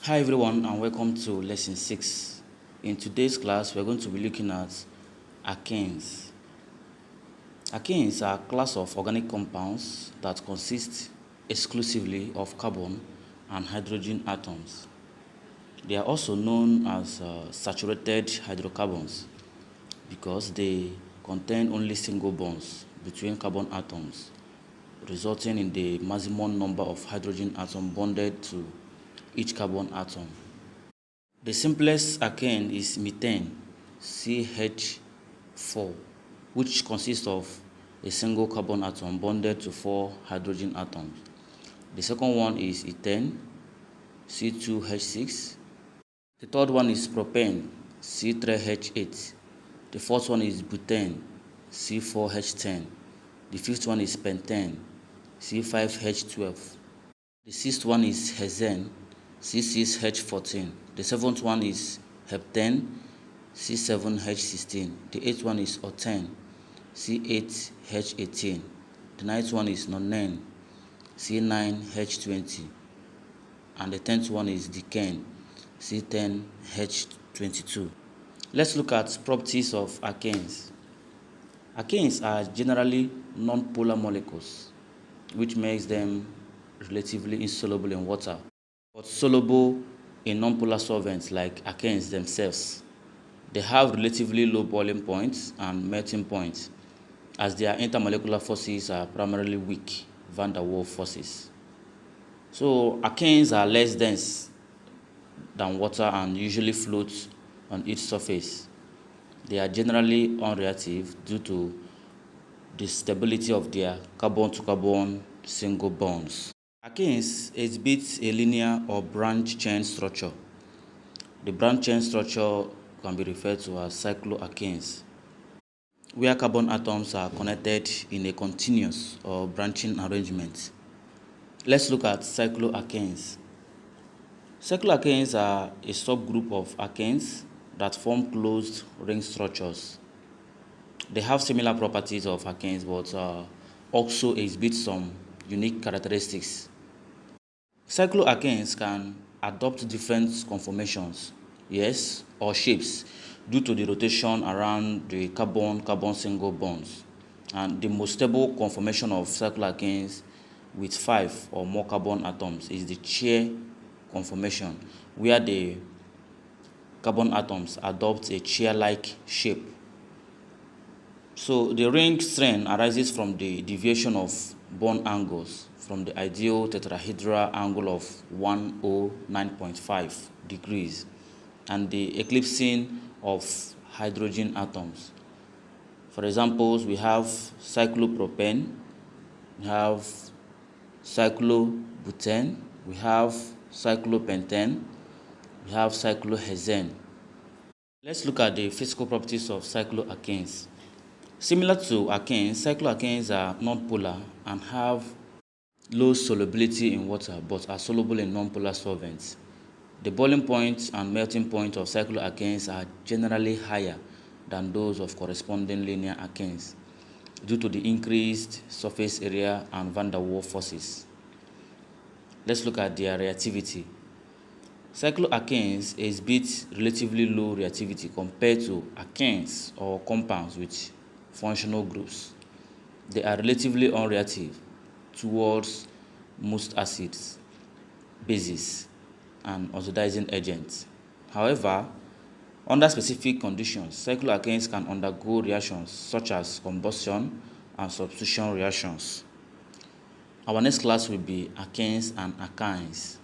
Hi everyone and welcome to lesson 6. In today's class, we're going to be looking at alkanes. Alkanes are a class of organic compounds that consist exclusively of carbon and hydrogen atoms. They are also known as saturated hydrocarbons because they contain only single bonds between carbon atoms, resulting in the maximum number of hydrogen atoms bonded to each carbon atom. The simplest alkane is methane, CH4, which consists of a single carbon atom bonded to 4 hydrogen atoms. The second one is ethane, C2H6. The third one is propane, C3H8. The fourth one is butane, C4H10. The fifth one is pentane, C5H12. The sixth one is hexane, C6H14. The seventh one is heptane, C7H16. The eighth one is octane, C8H18. The ninth one is nonane, C9H20. And the 10th one is decane, C10H22. Let's look at properties of alkanes. Alkanes are generally non-polar molecules, which makes them relatively insoluble in water, but soluble in non-polar solvents like alkanes themselves. They have relatively low boiling points and melting points, as their intermolecular forces are primarily weak van der Waals forces. So alkanes are less dense than water and usually float on its surface. They are generally unreactive due to the stability of their carbon-to-carbon single bonds. Alkanes exhibit a linear or branch chain structure. The branch chain structure can be referred to as cycloalkanes, where carbon atoms are connected in a continuous or branching arrangement. Let's look at cycloalkanes. Cycloalkanes are a subgroup of alkanes that form closed ring structures. They have similar properties of alkanes, but also exhibit some unique characteristics. Cycloalkanes can adopt different conformations, yes, or shapes due to the rotation around the carbon-carbon single bonds. And the most stable conformation of cycloalkanes with 5 or more carbon atoms is the chair conformation, where the carbon atoms adopt a chair-like shape. So the ring strain arises from the deviation of bond angles from the ideal tetrahedral angle of 109.5 degrees and the eclipsing of hydrogen atoms. For examples, we have cyclopropane, we have cyclobutane, we have cyclopentane, we have cyclohexane. Let's look at the physical properties of cycloalkanes. Similar to alkanes, cycloalkanes are non-polar and have low solubility in water but are soluble in non-polar solvents. The boiling point and melting point of cycloalkanes are generally higher than those of corresponding linear alkanes due to the increased surface area and van der Waals forces. Let's look at their reactivity. Cycloalkanes exhibit relatively low reactivity compared to alkanes or compounds with functional groups. They are relatively unreactive towards most acids, bases, and oxidizing agents. However, under specific conditions, cycloalkanes can undergo reactions such as combustion and substitution reactions. Our next class will be alkanes and alkynes.